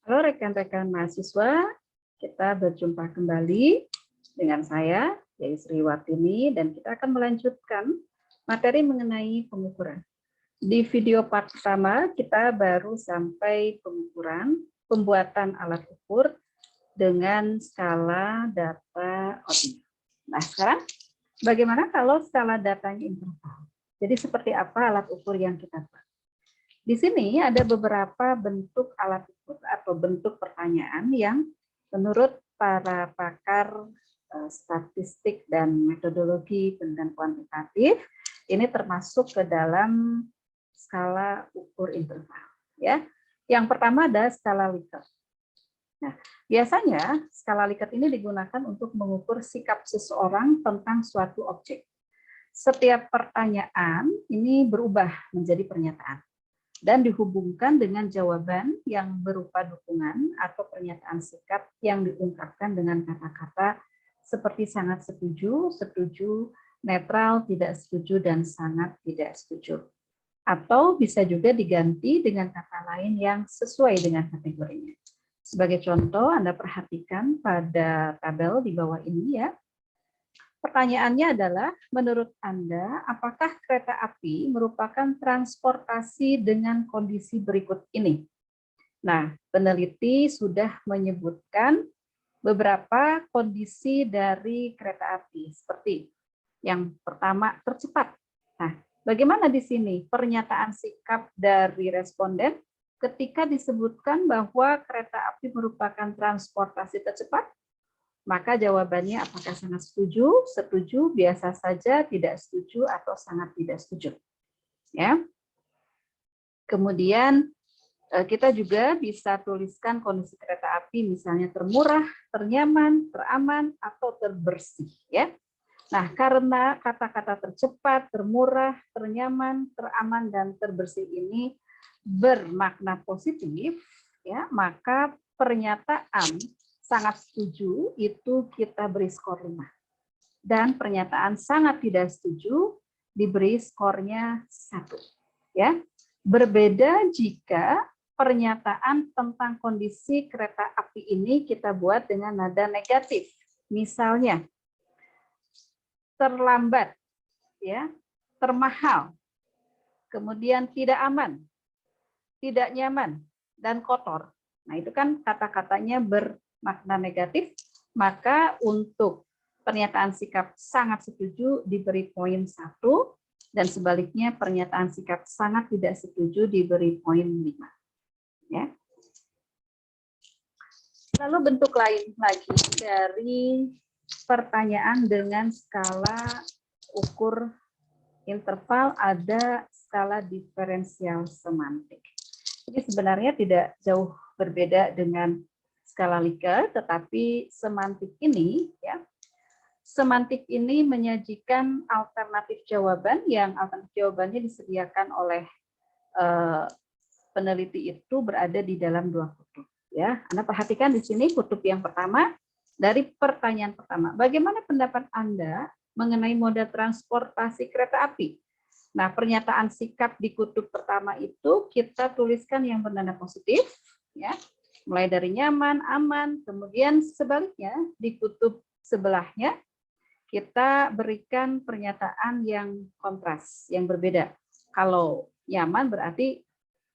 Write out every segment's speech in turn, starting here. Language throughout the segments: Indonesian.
Halo rekan-rekan mahasiswa, kita berjumpa kembali dengan saya, Yai Sriwatini, dan kita akan melanjutkan materi mengenai pengukuran. Di video part pertama, kita baru sampai pengukuran, pembuatan alat ukur dengan skala data ordinal. Nah, sekarang bagaimana kalau skala datanya interval? Jadi seperti apa alat ukur yang kita buat? Di sini ada beberapa bentuk alat ukur atau bentuk pertanyaan yang menurut para pakar statistik dan metodologi penelitian kuantitatif ini termasuk ke dalam skala ukur interval. Ya, yang pertama ada skala Likert. Nah, biasanya skala Likert ini digunakan untuk mengukur sikap seseorang tentang suatu objek. Setiap pertanyaan ini berubah menjadi pernyataan dan dihubungkan dengan jawaban yang berupa dukungan atau pernyataan sikap yang diungkapkan dengan kata-kata seperti sangat setuju, setuju, netral, tidak setuju, dan sangat tidak setuju. Atau bisa juga diganti dengan kata lain yang sesuai dengan kategorinya. Sebagai contoh, Anda perhatikan pada tabel di bawah ini ya. Pertanyaannya adalah, menurut Anda, apakah kereta api merupakan transportasi dengan kondisi berikut ini? Nah, peneliti sudah menyebutkan beberapa kondisi dari kereta api, seperti yang pertama, tercepat. Nah, bagaimana di sini pernyataan sikap dari responden ketika disebutkan bahwa kereta api merupakan transportasi tercepat? Maka jawabannya apakah sangat setuju, setuju, biasa saja, tidak setuju, atau sangat tidak setuju. Ya. Kemudian kita juga bisa tuliskan kondisi kereta api misalnya termurah, ternyaman, teraman, atau terbersih. Ya. Nah, karena kata-kata tercepat, termurah, ternyaman, teraman, dan terbersih ini bermakna positif, ya, maka pernyataan sangat setuju itu kita beri skor 5. Dan pernyataan sangat tidak setuju diberi skornya 1. Ya. Berbeda jika pernyataan tentang kondisi kereta api ini kita buat dengan nada negatif. Misalnya, terlambat, ya, termahal, kemudian tidak aman, tidak nyaman, dan kotor. Nah, itu kan kata-katanya bermakna negatif, maka untuk pernyataan sikap sangat setuju diberi poin 1, dan sebaliknya pernyataan sikap sangat tidak setuju diberi poin 5. Ya. Lalu bentuk lain lagi dari pertanyaan dengan skala ukur interval ada skala diferensial semantik. Jadi sebenarnya tidak jauh berbeda dengan skala Likert, tetapi semantik ini, ya, semantik ini menyajikan alternatif jawaban yang alternatif jawabannya disediakan oleh peneliti itu berada di dalam 2 kutub. Ya, Anda perhatikan di sini kutub yang pertama dari pertanyaan pertama. Bagaimana pendapat Anda mengenai moda transportasi kereta api? Nah, pernyataan sikap di kutub pertama itu kita tuliskan yang bernada positif, ya, mulai dari nyaman, aman. Kemudian sebaliknya di kutub sebelahnya kita berikan pernyataan yang kontras, yang berbeda. Kalau nyaman berarti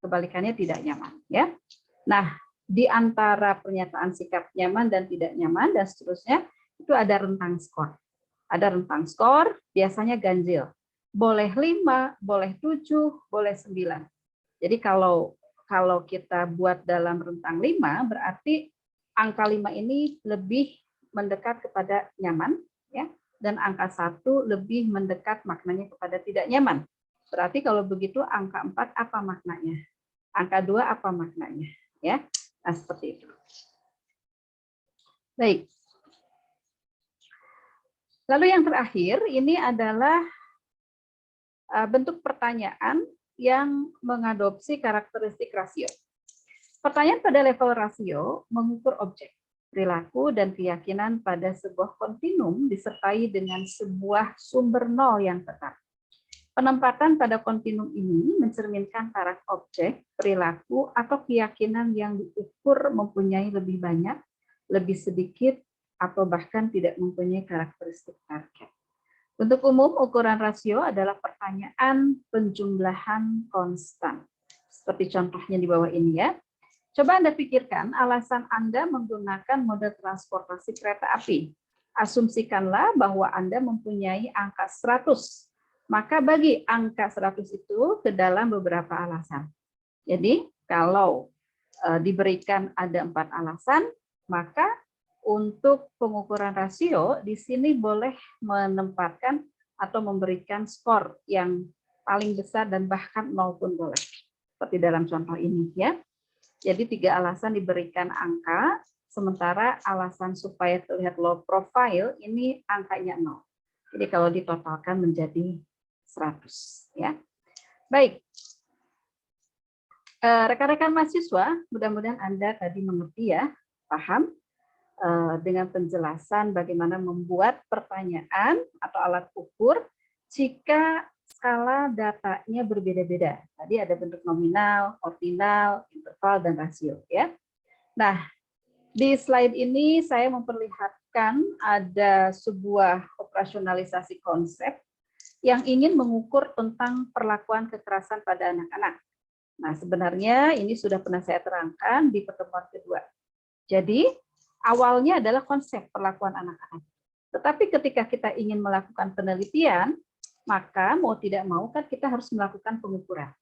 kebalikannya tidak nyaman, ya. Nah, di antara pernyataan sikap nyaman dan tidak nyaman dan seterusnya itu ada rentang skor. Ada rentang skor, biasanya ganjil. Boleh 5, boleh 7, boleh 9. Jadi kalau kita buat dalam rentang 5, berarti angka 5 ini lebih mendekat kepada nyaman, ya, dan angka 1 lebih mendekat maknanya kepada tidak nyaman. Berarti kalau begitu angka 4 apa maknanya? Angka 2 apa maknanya? Ya, nah seperti itu. Baik. Lalu yang terakhir ini adalah bentuk pertanyaan yang mengadopsi karakteristik rasio. Pertanyaan pada level rasio mengukur objek, perilaku, dan keyakinan pada sebuah kontinum disertai dengan sebuah sumber nol yang tetap. Penempatan pada kontinum ini mencerminkan taraf objek, perilaku, atau keyakinan yang diukur mempunyai lebih banyak, lebih sedikit, atau bahkan tidak mempunyai karakteristik target. Untuk umum, ukuran rasio adalah pertanyaan penjumlahan konstan. Seperti contohnya di bawah ini ya. Coba Anda pikirkan alasan Anda menggunakan moda transportasi kereta api. Asumsikanlah bahwa Anda mempunyai angka 100. Maka bagi angka 100 itu ke dalam beberapa alasan. Jadi kalau diberikan ada 4 alasan, maka untuk pengukuran rasio di sini boleh menempatkan atau memberikan skor yang paling besar dan bahkan 0 pun boleh. Seperti dalam contoh ini ya. Jadi 3 alasan diberikan angka, sementara alasan supaya terlihat low profile ini angkanya 0. Jadi kalau ditotalkan menjadi 100 ya. Baik. Rekan-rekan mahasiswa, mudah-mudahan Anda tadi mengerti ya, paham dengan penjelasan bagaimana membuat pertanyaan atau alat ukur jika skala datanya berbeda-beda. Tadi ada bentuk nominal, ordinal, interval, dan rasio ya. Nah, di slide ini saya memperlihatkan ada sebuah operasionalisasi konsep yang ingin mengukur tentang perlakuan kekerasan pada anak-anak. Nah, sebenarnya ini sudah pernah saya terangkan di pertemuan kedua. Jadi, awalnya adalah konsep perlakuan anak-anak. Tetapi ketika kita ingin melakukan penelitian, maka mau tidak mau kan kita harus melakukan pengukuran.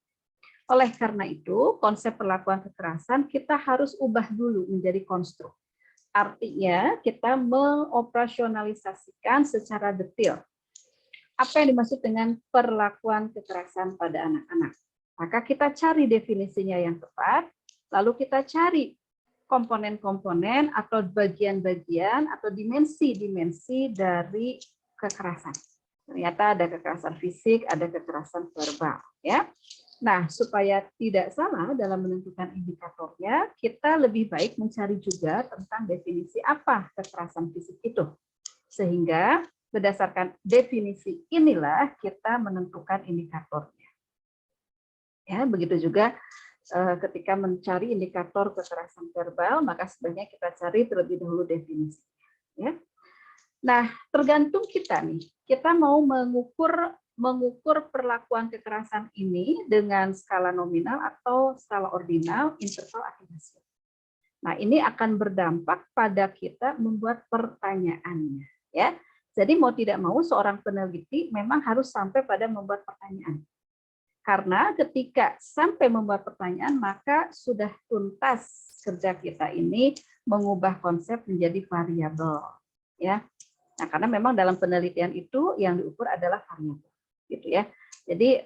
Oleh karena itu, konsep perlakuan kekerasan kita harus ubah dulu menjadi konstruk. Artinya, kita mengoperasionalisasikan secara detail apa yang dimaksud dengan perlakuan kekerasan pada anak-anak. Maka kita cari definisinya yang tepat, lalu kita cari komponen-komponen atau bagian-bagian atau dimensi-dimensi dari kekerasan. Ternyata ada kekerasan fisik, ada kekerasan verbal. Ya. Nah, supaya tidak salah dalam menentukan indikatornya, kita lebih baik mencari juga tentang definisi apa kekerasan fisik itu. Sehingga berdasarkan definisi inilah kita menentukan indikatornya. Ya, begitu juga ketika mencari indikator kekerasan verbal, maka sebaiknya kita cari terlebih dahulu definisi. Ya. Nah, tergantung kita nih, kita mau mengukur perlakuan kekerasan ini dengan skala nominal atau skala ordinal, interval atau rasio. Nah, ini akan berdampak pada kita membuat pertanyaannya. Ya. Jadi mau tidak mau seorang peneliti memang harus sampai pada membuat pertanyaan. Karena ketika sampai membuat pertanyaan, maka sudah tuntas kerja kita ini mengubah konsep menjadi variabel. Ya. Nah, karena memang dalam penelitian itu yang diukur adalah variabel. Gitu ya. Jadi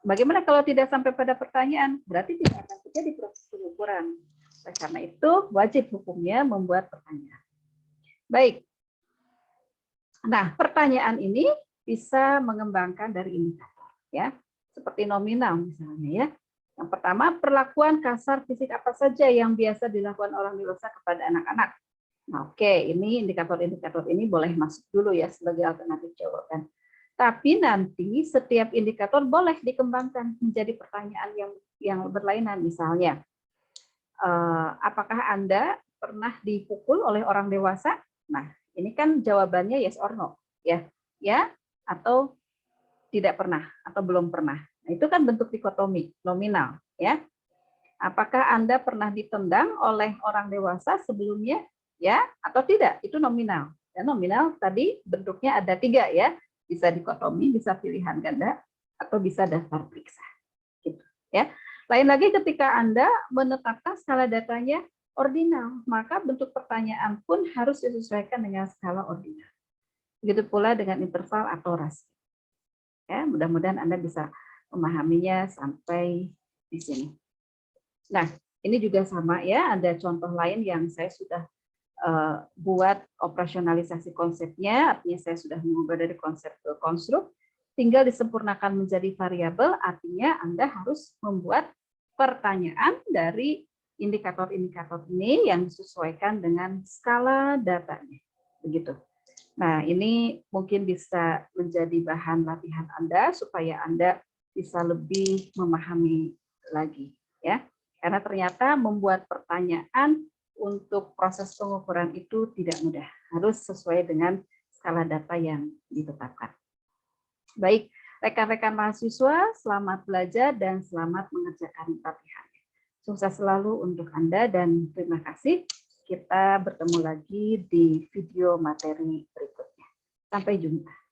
bagaimana kalau tidak sampai pada pertanyaan? Berarti tidak akan terjadi proses pengukuran. Karena itu wajib hukumnya membuat pertanyaan. Baik. Nah, pertanyaan ini bisa mengembangkan dari indikator, ya, seperti nominal misalnya, ya. Yang pertama, perlakuan kasar fisik apa saja yang biasa dilakukan orang dewasa kepada anak-anak. Nah, oke, ini indikator-indikator ini boleh masuk dulu ya sebagai alternatif jawaban. Tapi nanti setiap indikator boleh dikembangkan menjadi pertanyaan yang berlainan, misalnya, apakah Anda pernah dipukul oleh orang dewasa? Nah, ini kan jawabannya yes or no, ya, atau tidak pernah atau belum pernah. Nah, itu kan bentuk dikotomi nominal, ya. Apakah Anda pernah ditendang oleh orang dewasa sebelumnya, ya, atau tidak? Itu nominal. Dan nominal tadi bentuknya ada 3 ya, bisa dikotomi, bisa pilihan ganda, atau bisa daftar periksa. Gitu, ya. Lain lagi ketika Anda menetapkan skala datanya ordinal, maka bentuk pertanyaan pun harus disesuaikan dengan skala ordinal. Begitu pula dengan interval atau rasio. Ya, mudah-mudahan Anda bisa memahaminya sampai di sini. Nah, ini juga sama ya, ada contoh lain yang saya sudah buat operasionalisasi konsepnya, artinya saya sudah mengubah dari konsep ke konstruk, tinggal disempurnakan menjadi variabel, artinya Anda harus membuat pertanyaan dari indikator-indikator ini yang disesuaikan dengan skala datanya. Begitu. Nah, ini mungkin bisa menjadi bahan latihan Anda supaya Anda bisa lebih memahami lagi, ya. Karena ternyata membuat pertanyaan untuk proses pengukuran itu tidak mudah, harus sesuai dengan skala data yang ditetapkan. Baik, rekan-rekan mahasiswa, selamat belajar dan selamat mengerjakan latihannya. Sukses selalu untuk Anda dan terima kasih. Kita bertemu lagi di video materi berikutnya. Sampai jumpa.